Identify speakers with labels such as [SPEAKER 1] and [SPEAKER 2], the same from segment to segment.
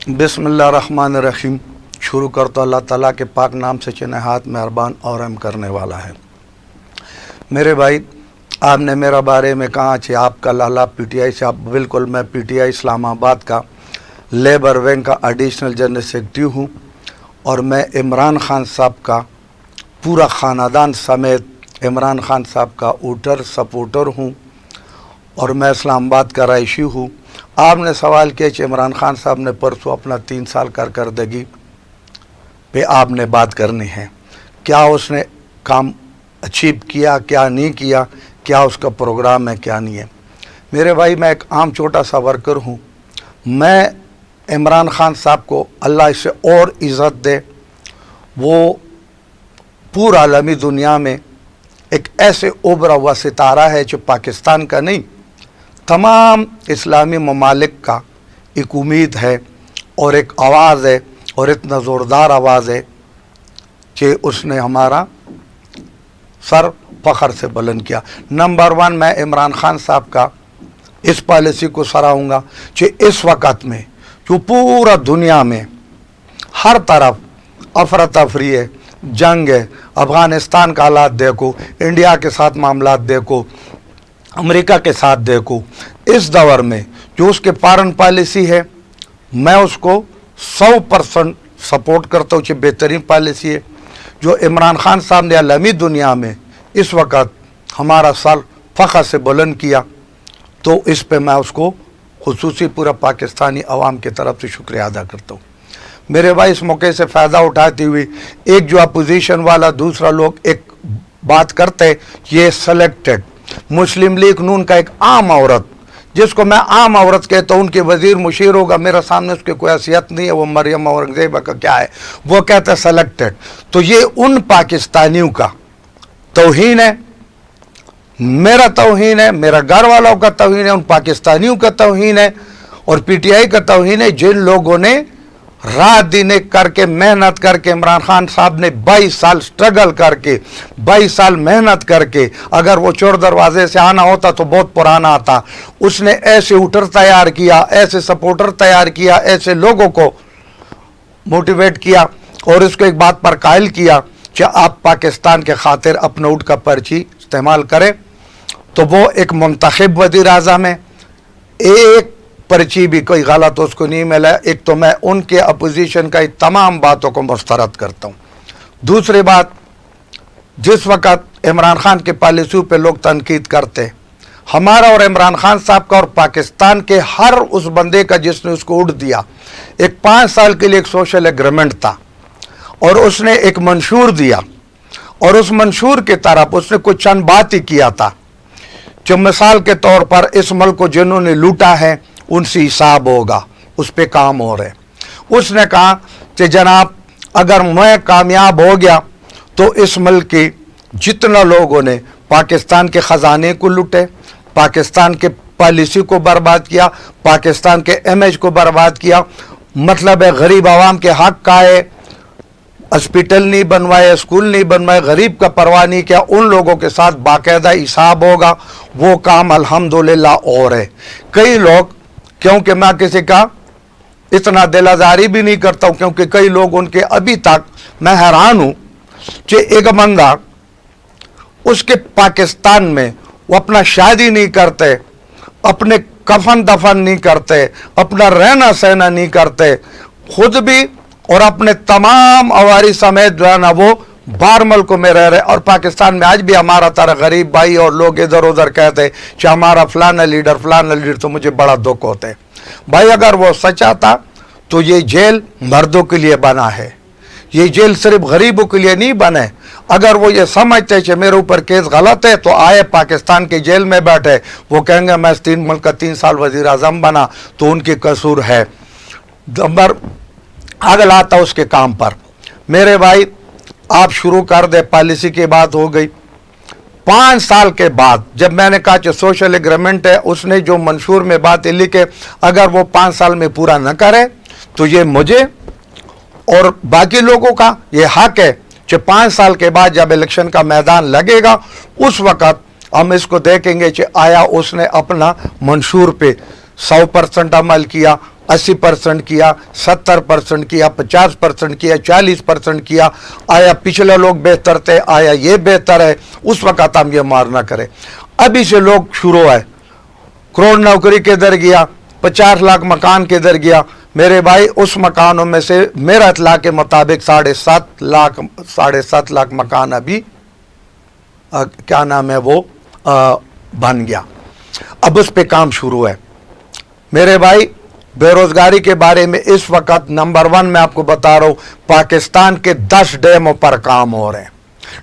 [SPEAKER 1] बिस्मिल्लाहिर्रहमानिर्रहीम। शुरू कर तो अल्लाह ताला के पाक नाम से जो नहायत मेहरबान और रहम करने वाला है। मेरे भाई, आपने मेरा बारे में कहा कि आपका लाला पीटीआई से, आप बिल्कुल, मैं पीटीआई इस्लामाबाद का लेबर विंग का एडिशनल जनरल सेक्रेटरी हूँ और मैं इमरान खान साहब का पूरा ख़ानदान समेत इमरान खान साहब का वोटर सपोर्टर हूँ और मैं इस्लामाबाद का रईशी हूँ। आपने सवाल किया कि इमरान खान साहब ने परसों अपना 3 साल कारकर्दगी पे आपने बात करनी है, क्या उसने काम अचीव किया, क्या नहीं किया, क्या उसका प्रोग्राम है, क्या नहीं है। मेरे भाई, मैं एक आम छोटा सा वर्कर हूँ। मैं इमरान खान साहब को अल्लाह इससे और इज़्ज़त दे, वो पूरा आलमी दुनिया में एक ऐसे उभरा हुआ सितारा है जो पाकिस्तान का नहीं, तमाम इस्लामी ममालिक का एक उम्मीद है और एक आवाज़ है, और इतना ज़ोरदार आवाज़ है कि उसने हमारा सर फ़ख्र से बुलंद किया। नंबर 1, मैं इमरान खान साहब का इस पॉलिसी को सराहूँगा कि इस वक़्त में जो पूरा दुनिया में हर तरफ अफरा तफरी है, जंग है, अफ़गानिस्तान का हालात देखो, इंडिया के साथ मामलात देखो, अमेरिका के साथ देखो, इस दौर में जो उसके फॉरेन पॉलिसी है, मैं उसको 100% सपोर्ट करता हूँ कि बेहतरीन पॉलिसी है। जो इमरान खान साहब ने आलमी दुनिया में इस वक्त हमारा सर फ़ख्र से बुलंद किया, तो इस पे मैं उसको खुसूसी पूरा पाकिस्तानी अवाम की तरफ से शुक्रिया अदा करता हूँ। मेरे भाई, इस मौके से फ़ायदा उठाती हुई एक जो अपोजिशन वाला दूसरा लोग एक बात करते, ये सेलेक्टेड मुस्लिम लीग नून का एक आम औरत, जिसको मैं आम औरत कहता हूँ, उनके वज़ीर मुशीर होगा, मेरा सामने उसकी कोई हैसियत नहीं है, वो मरियम औरंगज़ेब का क्या है, वो कहता है सेलेक्टेड। तो ये उन पाकिस्तानियों का तौहीन है, मेरा तौहीन है, मेरा घर वालों का तौहीन है, उन पाकिस्तानियों का तौहीन है और पीटीआई का तौहीन है, जिन लोगों ने रात दिन एक करके मेहनत करके, इमरान खान साहब ने 22 साल स्ट्रगल करके, 22 साल मेहनत करके, अगर वो चोर दरवाजे से आना होता तो बहुत पुराना आता, उसने ऐसे वोटर तैयार किया, ऐसे सपोर्टर तैयार किया, ऐसे लोगों को मोटिवेट किया और उसको एक बात पर कायल किया कि आप पाकिस्तान के खातिर अपने वोट का पर्ची इस्तेमाल करें। तो वो एक मुंतखब वज़ीर आज़म है, एक पर्ची भी कोई गलत उसको नहीं मिला। एक तो मैं उनके अपोजिशन का तमाम बातों को मुस्तरद करता हूँ। दूसरी बात, जिस वक़्त इमरान खान के पॉलिसी पे लोग तनकीद करते, हमारा और इमरान खान साहब का और पाकिस्तान के हर उस बंदे का जिसने उसको वोट दिया, एक 5 साल के लिए एक सोशल एग्रीमेंट था और उसने एक मंशूर दिया और उस मंशूर की तरफ उसने कुछ चंद बात ही किया था, जो मिसाल के तौर पर इस मुल्क को जिन्होंने लूटा है उनसे हिसाब होगा, उस पर काम हो रहे। उसने कहा कि जनाब, अगर मैं कामयाब हो गया तो इस मुल्क के जितना लोगों ने पाकिस्तान के ख़जाने को लूटे, पाकिस्तान के पॉलिसी को बर्बाद किया, पाकिस्तान के इमेज को बर्बाद किया, मतलब है गरीब आवाम के हक़ का है, हॉस्पिटल नहीं बनवाए, स्कूल नहीं बनवाए, गरीब का परवाह नहीं किया, उन लोगों के साथ बाकायदा हिसाब होगा। वो काम अल्हम्दुलिल्लाह और है। कई लोग, क्योंकि मैं किसी का इतना दिलाजारी भी नहीं करता हूँ, क्योंकि कई लोग उनके अभी तक मैं हैरान हूँ कि एक बंदा उसके पाकिस्तान में वो अपना शादी नहीं करते, अपने कफन दफन नहीं करते, अपना रहना सहना नहीं करते, खुद भी और अपने तमाम अवारी समेत जो है ना वो बाहर मुल्कों में रह रहे। और पाकिस्तान में आज भी हमारा तरह गरीब भाई और लोग इधर उधर कहते कि हमारा फलाना लीडर, तो मुझे बड़ा दुख होता है। भाई, अगर वो सच्चा था तो ये जेल मर्दों के लिए बना है, ये जेल सिर्फ गरीबों के लिए नहीं बने। अगर वो ये समझते कि मेरे ऊपर केस गलत है तो आए पाकिस्तान के जेल में बैठे, वो कहेंगे मैं 3 मुल्क का 3 साल वज़ीर आज़म बना, तो उनकी कसूर है। नंबर अगला आता उसके काम पर। मेरे भाई, आप शुरू कर दे, पॉलिसी की बात हो गई। 5 साल के बाद जब मैंने कहा कि सोशल एग्रीमेंट है, उसने जो मंशूर में बात लिखे, अगर वो 5 साल में पूरा न करे तो ये मुझे और बाकी लोगों का ये हक है कि 5 साल के बाद जब इलेक्शन का मैदान लगेगा, उस वक़्त हम इसको देखेंगे कि आया उसने अपना मंशूर पे 100% अमल किया, 80% किया, 70% किया, 50% किया, 40% किया, आया पिछले लोग बेहतर थे, आया ये बेहतर है, उस वक्त हम ये मार ना करें। अभी से लोग शुरू है, करोड़ नौकरी किधर गया, 50 लाख मकान किधर गया। मेरे भाई उस मकानों में से मेरा इत्तला के मुताबिक 7.5 लाख मकान अभी क्या नाम है वो बन गया। अब उस पे काम शुरू है। मेरे भाई बेरोजगारी के बारे में इस वक्त नंबर 1 मैं आपको बता रहा हूं, पाकिस्तान के 10 डैमों पर काम हो रहे हैं।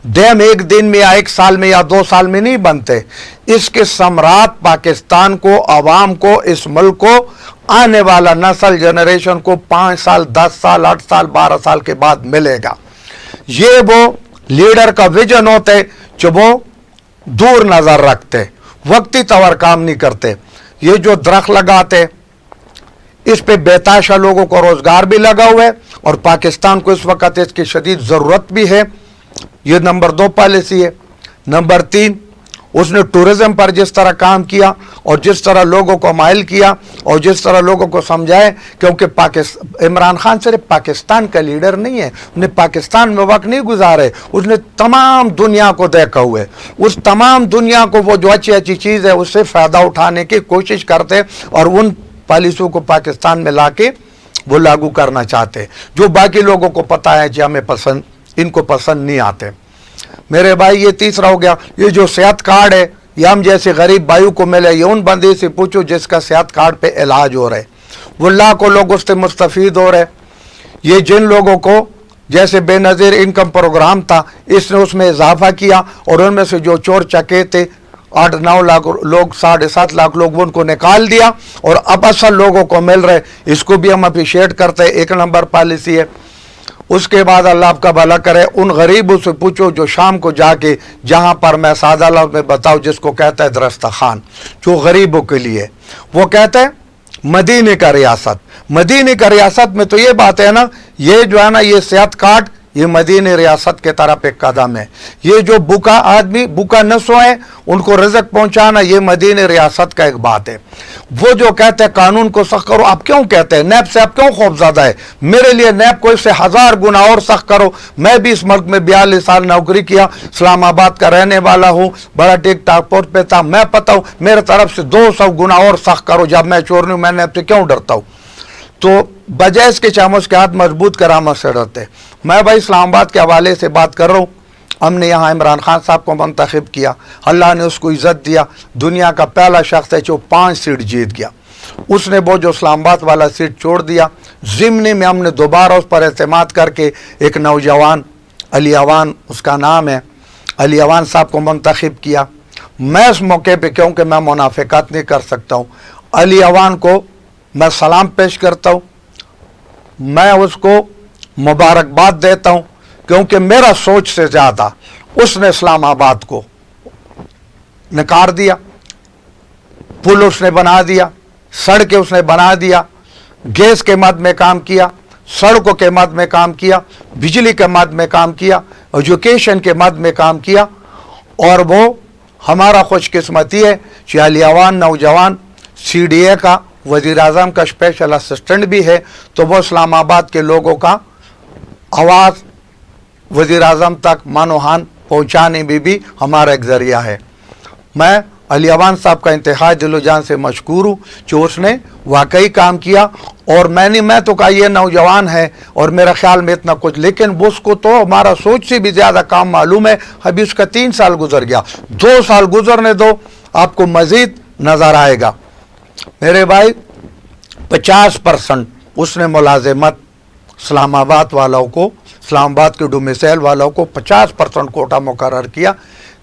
[SPEAKER 1] डैम एक दिन में या एक साल में या 2 साल में नहीं बनते। इसके सम्राट पाकिस्तान को, आवाम को, इस मुल्क को, आने वाला नस्ल जनरेशन को 5 साल, 10 साल, 8 साल, 12 साल के बाद मिलेगा। ये वो लीडर का विजन होते जो वो दूर नजर रखते, वक्ती तौर काम नहीं करते। ये जो दरख्त लगाते, इस पे बेताशा लोगों को रोजगार भी लगा हुआ है और पाकिस्तान को इस वक्त इसकी शदीद जरूरत भी है। ये नंबर 2 पॉलिसी है। नंबर 3, उसने टूरिज्म पर जिस तरह काम किया और जिस तरह लोगों को माइल किया और जिस तरह लोगों को समझाए, क्योंकि इमरान खान सिर्फ पाकिस्तान का लीडर नहीं है, उसने पाकिस्तान में वक्त नहीं गुजारे, उसने तमाम दुनिया को देखा हुआ है। उस तमाम दुनिया को वो जो अच्छी अच्छी चीज़ है उससे फ़ायदा उठाने की कोशिश करते और उन पॉलिसियों को पाकिस्तान में लाके वो लागू करना चाहते, जो बाकी लोगों को पता है कि हमें पसंद, इनको पसंद नहीं आते। मेरे भाई ये तीसरा हो गया। ये जो सेहत कार्ड है, ये हम जैसे गरीब भाइयों को मिले, ये उन बंदे से पूछो जिसका सेहत कार्ड पे इलाज हो रहा है, वो लाखों लोग उससे मुस्तफीद हो रहे। ये जिन लोगों को जैसे बेनज़ीर इनकम प्रोग्राम था, इसने उसमें इजाफा किया और उनमें से जो चोर चके थे 8-9 लाख लोग, 7.5 लाख लोग, वो उनको निकाल दिया और अब असल लोगों को मिल रहे। इसको भी हम अप्रिशिएट करते हैं, 1 नंबर पॉलिसी है। उसके बाद अल्लाह आपका भला करे, उन गरीबों से पूछो जो शाम को जाके, जहाँ पर मैं सादा लफ्ज़ में बताऊँ, जिसको कहता है दरख्ताखान, जो गरीबों के लिए, वो कहते हैं मदीने का रियासत। मदीने का रियासत में तो ये बात है ना, ये जो है ना, ये सेहत कार्ड, ये मदीने रियासत के तरफ एक कदम है। ये जो भूखा आदमी, भूखा न सोए, उनको रिज़्क़ पहुंचाना, ये मदीने रियासत का एक बात है। वो जो कहते हैं कानून को सख्त करो, आप क्यों कहते हैं नैब से आप क्यों खौफज़दा है? मेरे लिए नैब को इससे 1000 गुना और सख्त करो। मैं भी इस मुल्क में 42 साल नौकरी किया, इस्लामाबाद का रहने वाला हूँ, बड़ा टिक टाक पोस्ट पे था, मैं पता हूँ, मेरे तरफ से 200 गुना और सख्त करो। जब मैं चोर नहीं हूँ, मैं नैब से क्यों डरता हूँ? तो बजाय इसके चामच के हाथ मजबूत करामत से डरते। मैं भाई इस्लामाबाद के हवाले से बात कर रहा हूँ। हमने यहाँ इमरान खान साहब को मंतखब किया, अल्लाह ने उसको इज़्ज़त दिया, दुनिया का पहला शख्स है जो 5 सीट जीत गया। उसने वो जो इस्लामाबाद वाला सीट छोड़ दिया, ज़िम्नी में हमने दोबारा उस पर एतमाद करके एक नौजवान, अली अवान उसका नाम है, अली अवान साहब को मंतखब किया। मैं इस मौके पर, क्योंकि मैं मुनाफिकत नहीं कर सकता हूँ, अली अवान को मैं सलाम पेश करता हूँ, मैं उसको मुबारकबाद देता हूँ, क्योंकि मेरा सोच से ज़्यादा उसने इस्लामाबाद को नकार दिया। पुल उसने बना दिया, सड़कें उसने बना दिया, गैस के मद में काम किया, सड़कों के मद में काम किया, बिजली के मद में काम किया, एजुकेशन के मद में काम किया। और वो हमारा खुशकिस्मती है कि अली अवान नौजवान CDA का, वज़ीर आज़म का स्पेशल असिस्टेंट भी है, तो वो इस्लामाबाद के लोगों का आवाज़ वज़ीर आज़म तक मानोहान पहुँचाने में भी हमारा एक ज़रिया है। मैं अली अवान साहब का इंतहाई दिलो जान से मशकूर हूँ कि उसने वाकई काम किया। और मैं तो कहा ये नौजवान है और मेरा ख्याल में इतना कुछ, लेकिन वो उसको तो हमारा सोच से भी ज़्यादा काम मालूम है। अभी उसका 3 साल गुजर गया, 2 साल गुजरने दो, आपको मज़ीद नज़र आएगा। मेरे भाई 50% उसने मुलाजिमत इस्लामाबाद वालों को, इस्लामाबाद के डोमिसाइल वालों को 50% कोटा मुकर्रर किया।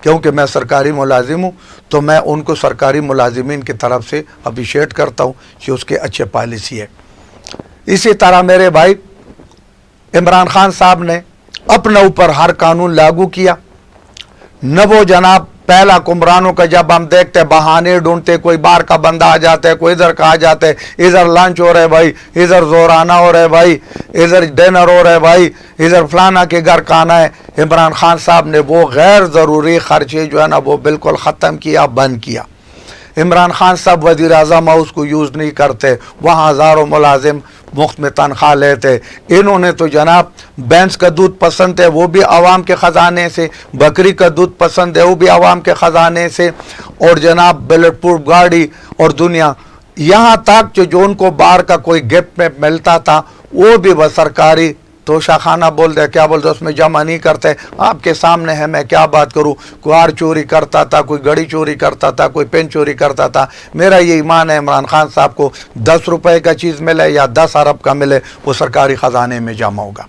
[SPEAKER 1] क्योंकि मैं सरकारी मुलाजिम हूँ, तो मैं उनको सरकारी मुलाजिमीन की तरफ से अप्रिशिएट करता हूँ कि उसके अच्छे पॉलिसी है। इसी तरह मेरे भाई इमरान खान साहब ने अपने ऊपर हर कानून लागू किया। न वो जनाब पहला हुक्मरानों का जब हम देखते बहाने ढूंढते, कोई बाहर का बंदा आ जाता है, कोई इधर का आ जाता है, इधर लंच हो रहा है भाई, इधर जोराना हो रहा है भाई, इधर डिनर हो रहा है भाई, इधर फलाना के घर खाना है। इमरान खान साहब ने वो गैर ज़रूरी खर्चे जो है ना वो बिल्कुल ख़त्म किया, बंद किया। इमरान खान साहब वज़ीर आज़म हाउस को यूज़ नहीं करते, वहाँ हज़ारों मुलाजिम मुफ्त में तनख्वाह लेते। इन्होंने तो जनाब भैंस का दूध पसंद है, वो भी आवाम के ख़जाने से, बकरी का दूध पसंद है, वो भी आवाम के ख़जाने से, और जनाब बुलेट प्रूफ गाड़ी और दुनिया, यहाँ तक जो उनको बाहर का कोई गिफ्ट में मिलता था वो भी वह सरकारी तोशाखाना बोल दे, क्या बोलते, उसमें जमा नहीं करते। आपके सामने है, मैं क्या बात करूं। कोई कार चोरी करता था, कोई घड़ी चोरी करता था, कोई पेन चोरी करता था। मेरा ये ईमान है इमरान खान साहब को 10 रुपए का चीज़ मिले या 10 अरब का मिले, वो सरकारी ख़जाने में जमा होगा।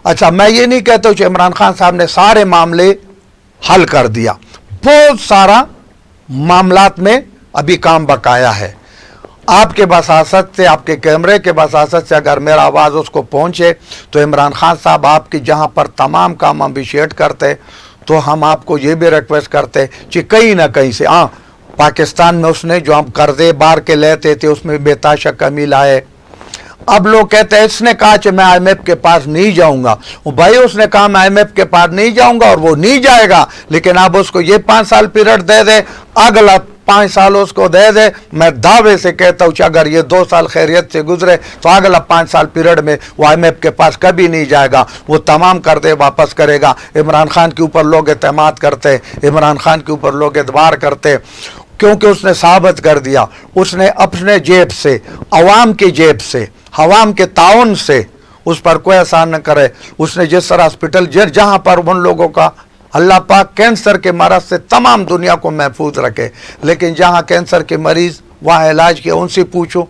[SPEAKER 1] अच्छा, मैं ये नहीं कहता कि इमरान खान साहब ने सारे मामले हल कर दिया, बहुत सारा मामलात में अभी काम बकाया है। आपके बसासत से, आपके कैमरे के बसासत से अगर मेरा आवाज़ उसको पहुँचे तो इमरान खान साहब आपके जहाँ पर तमाम काम अप्रिशिएट करते, तो हम आपको ये भी रिक्वेस्ट करते कि कहीं ना कहीं से, हाँ, पाकिस्तान में उसने जो हम कर्जे बार के लेते थे उसमें बेताशा कमी लाए। अब लोग कहते हैं इसने कहा कि मैं IMF के पास नहीं जाऊंगा। भाई उसने कहा मैं IMF के पास नहीं जाऊंगा और वो नहीं जाएगा, लेकिन आप उसको ये 5 साल पीरियड दे दे, अगला 5 साल उसको दे दे। मैं दावे से कहता हूँ कि अगर ये 2 साल खैरियत से गुजरे तो अगला 5 साल पीरियड में वो IMF के पास कभी नहीं जाएगा, वो तमाम कर्जे वापस करेगा। इमरान खान के ऊपर लोग एतमाद करते, इमरान खान के ऊपर लोग एतबार करते, क्योंकि उसने साबित कर दिया, उसने अपने जेब से, अवाम की जेब से, अवाम के ताउन से उस पर कोई एहसान न करे। उसने जिस तरह हॉस्पिटल जहाँ पर उन लोगों का अल्लाह पाक कैंसर के मरज से तमाम दुनिया को महफूज रखे, लेकिन जहाँ कैंसर के मरीज़ वहाँ इलाज किया, उनसे पूछो।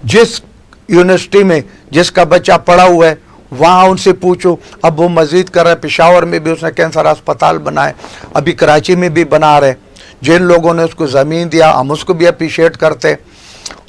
[SPEAKER 1] जिस यूनिवर्सिटी में जिसका बच्चा पढ़ा हुआ है वहाँ उनसे पूछो। अब वो मज़ीद कर रहे, पेशावर में भी उसने कैंसर अस्पताल बनाए, अभी कराची में भी बना रहे। जिन लोगों ने उसको ज़मीन दिया हम उसको भी अप्रिशिएट करते।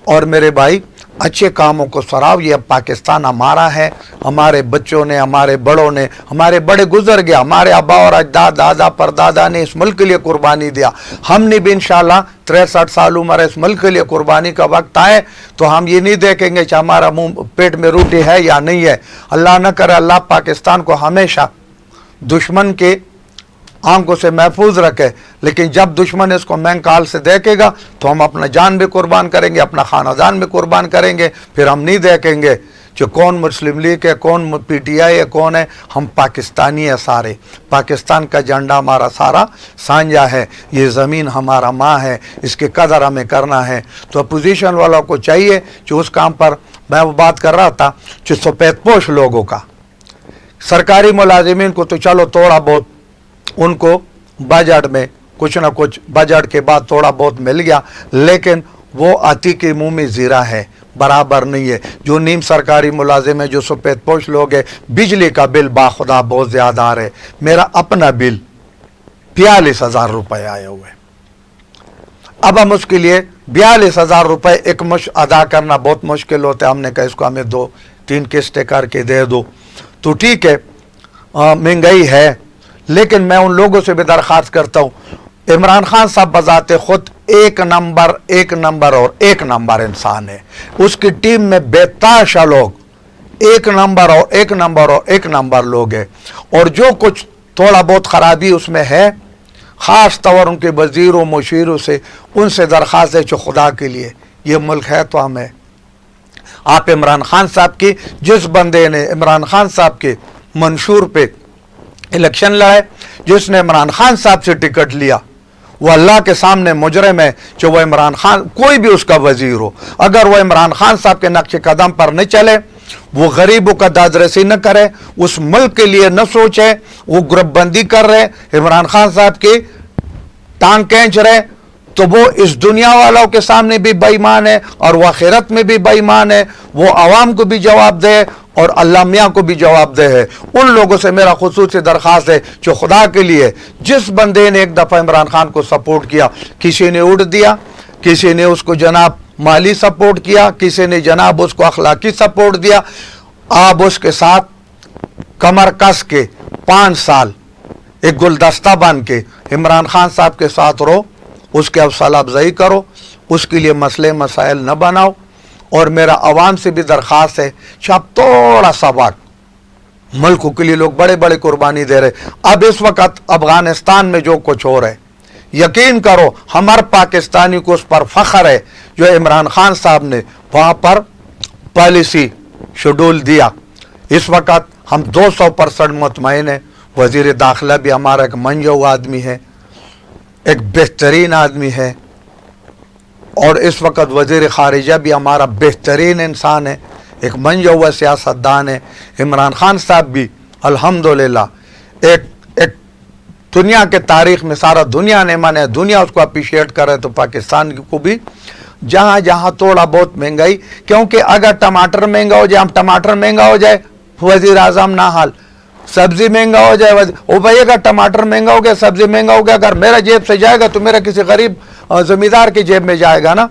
[SPEAKER 1] और मेरे भाई, अच्छे कामों को सराव, ये अब पाकिस्तान हमारा है, हमारे बच्चों ने, हमारे बड़ों ने, हमारे बड़े गुजर गया, हमारे अब्बा और अजदाद, दादा परदादा ने इस मुल्क के लिए कुर्बानी दिया। हमने भी इंशाल्लाह 63 साल उम्र है, इस मुल्क के लिए कुर्बानी का वक्त आए तो हम ये नहीं देखेंगे कि हमारा मुंह पेट में रोटी है या नहीं है। अल्लाह न करे, अल्लाह पाकिस्तान को हमेशा दुश्मन के आंखों से महफूज रखे, लेकिन जब दुश्मन इसको महंकाल से देखेगा तो हम अपना जान भी कुर्बान करेंगे, अपना खानदान भी कुर्बान करेंगे। फिर हम नहीं देखेंगे कि कौन मुस्लिम लीग है, कौन PTI है, कौन है। हम पाकिस्तानी है सारे, पाकिस्तान का झंडा हमारा सारा सांझा है, ये ज़मीन हमारा माँ है, इसके कदर हमें करना है। तो अपोजिशन वालों को चाहिए कि उस काम पर, मैं वो बात कर रहा था कि सफ़ेदपोश लोगों का, सरकारी मुलाजिमीन को तो चलो थोड़ा बहुत उनको बजट में कुछ ना कुछ, बजट के बाद थोड़ा बहुत मिल गया, लेकिन वो अति के मुंह में ज़ीरा है, बराबर नहीं है। जो नीम सरकारी मुलाजिम है, जो सफ़ेदपोश लोग हैं, बिजली का बिल बाखुदा बहुत ज़्यादा आ रहा है। मेरा अपना बिल 42,000 रुपये आए हुए। अब हम उसके लिए 42,000 रुपये एक मुश्त अदा करना बहुत मुश्किल होता है। हमने कहा इसको हमें 2-3 किस्तें करके दे दो, तो ठीक है, महंगाई है, लेकिन मैं उन लोगों से भी दरख्वास्त करता हूँ, इमरान खान साहब बजाते खुद एक नंबर इंसान है। उसकी टीम में बेताशा लोग एक नंबर लोग हैं, और जो कुछ थोड़ा बहुत खराबी उसमें है, ख़ास तौर उनके वज़ीरों मुशीरों से, उनसे दरख्वास्त है कि खुदा के लिए ये मुल्क है तो हमें, आप इमरान खान साहब की, जिस बंदे ने इमरान खान साहब के मंशूर पे इलेक्शन लड़े, जिसने इमरान खान साहब से टिकट लिया, वो अल्लाह के सामने मुजरिम है। जो वो इमरान खान, कोई भी उसका वजीर हो, अगर वो इमरान खान साहब के नक्शे कदम पर नहीं चले, वो गरीबों का दादरसी न करे, उस मुल्क के लिए न सोचे, वो ग्रुपबंदी कर रहे, इमरान खान साहब की टांग खींच रहे, तो वो इस दुनिया वालों के सामने भी बेईमान है और वह आखिरत में भी बेईमान है। वो आवाम को भी जवाब दे और अल्लाह मियाँ को भी जवाब दे है। उन लोगों से मेरा खुसूसी दरख्वास्त है जो खुदा के लिए, जिस बंदे ने एक दफ़ा इमरान खान को सपोर्ट किया, किसी ने उड़ दिया, किसी ने उसको जनाब माली सपोर्ट किया, किसी ने जनाब उसको अखलाकी सपोर्ट दिया, आप उसके साथ कमर कस के 5 साल एक गुलदस्ता बन के इमरान खान साहब के साथ रहो, उसके हौसला अफजाई करो, उसके लिए मसले मसाइल न बनाओ। और मेरा आवाम से भी दरख्वास्त है कि आप थोड़ा सा वक्त, मुल्कों के लिए लोग बड़े बड़े कुर्बानी दे रहे। अब इस वक्त अफगानिस्तान में जो कुछ हो रहा है, यकीन करो हम हर पाकिस्तानी को उस पर फख्र है जो इमरान खान साहब ने वहाँ पर पॉलिसी शेड्यूल दिया। इस वक्त हम 200% मुतमईन है। वज़ीर दाखिला भी हमारा एक मंजू आदमी है, एक बेहतरीन आदमी है, और इस वक्त वज़ीर ख़ारिजा भी हमारा बेहतरीन इंसान है, एक मंजू सियासतदान है। इमरान खान साहब भी अल्हम्दुलिल्लाह एक दुनिया के तारीख़ में सारा दुनिया ने माने, दुनिया उसको अप्रिशिएट करे, तो पाकिस्तान को भी जहाँ जहाँ थोड़ा बहुत महंगाई, क्योंकि अगर टमाटर महंगा हो जाए, हम टमाटर महंगा हो जाए वज़ीर आज़म ना हाल, सब्ज़ी महंगा हो जाए, ओ भाई अगर टमाटर महंगा हो गया, सब्ज़ी महंगा हो गया, अगर मेरा जेब से जाएगा तो मेरा किसी गरीब ज़मींदार की जेब में जाएगा ना।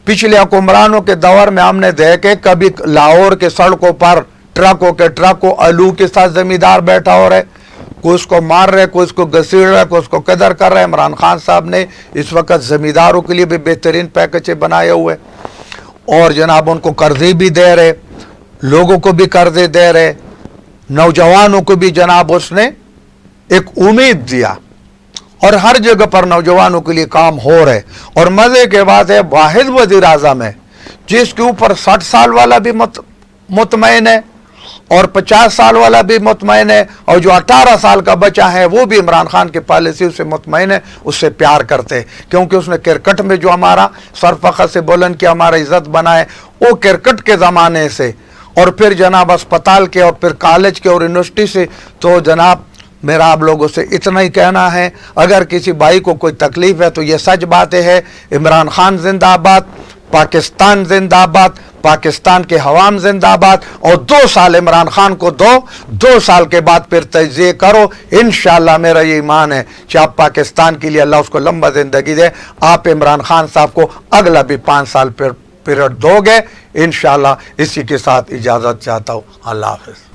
[SPEAKER 1] पिछले हुक्मरानों के दौर में हमने देखे कभी लाहौर के सड़कों पर ट्रकों आलू के साथ ज़मींदार बैठा हो रहे, कोई उसको मार रहे, कोई उसको घसीट रहा है, कोई उसको कदर कर रहा है। इमरान खान साहब ने इस वक्त ज़मींदारों के लिए भी बेहतरीन पैकेज बनाए हुए, और जनाब उनको कर्जे भी दे रहे, लोगों को भी कर्जे दे रहे, नौजवानों को भी जनाब उसने एक उम्मीद दिया, और हर जगह पर नौजवानों के लिए काम हो रहे। और मज़े के बात है वाहिद वज़ीर आज़म है जिसके ऊपर 60 साल वाला भी मुतमईन है और 50 साल वाला भी मुतमईन है, और जो 18 साल का बच्चा है वो भी इमरान खान की पॉलिसी से मुतमईन है, उससे प्यार करते हैं, क्योंकि उसने क्रिकेट में जो हमारा सरफ़खर से बुलंद किया, हमारा इज़्ज़त बनाए, वो क्रिकेट के ज़माने से, और फिर जनाब अस्पताल के, और फिर कॉलेज के और यूनिवर्सिटी से। तो जनाब मेरा आप लोगों से इतना ही कहना है, अगर किसी भाई को कोई तकलीफ़ है तो ये सच बातें है, इमरान खान जिंदाबाद, पाकिस्तान जिंदाबाद, पाकिस्तान के हवाम जिंदाबाद, और 2 साल इमरान खान को दो, 2 साल के बाद फिर तज्ज़िये करो। इंशाअल्लाह मेरा ये ईमान है कि आप पाकिस्तान के लिए अल्लाह उसको लंबा ज़िंदगी दे, आप इमरान खान साहब को अगला भी 5 साल पीरियड दोगे इंशाअल्लाह। इसी के साथ इजाज़त चाहता हूँ। अल्लाह हाफ़िज़।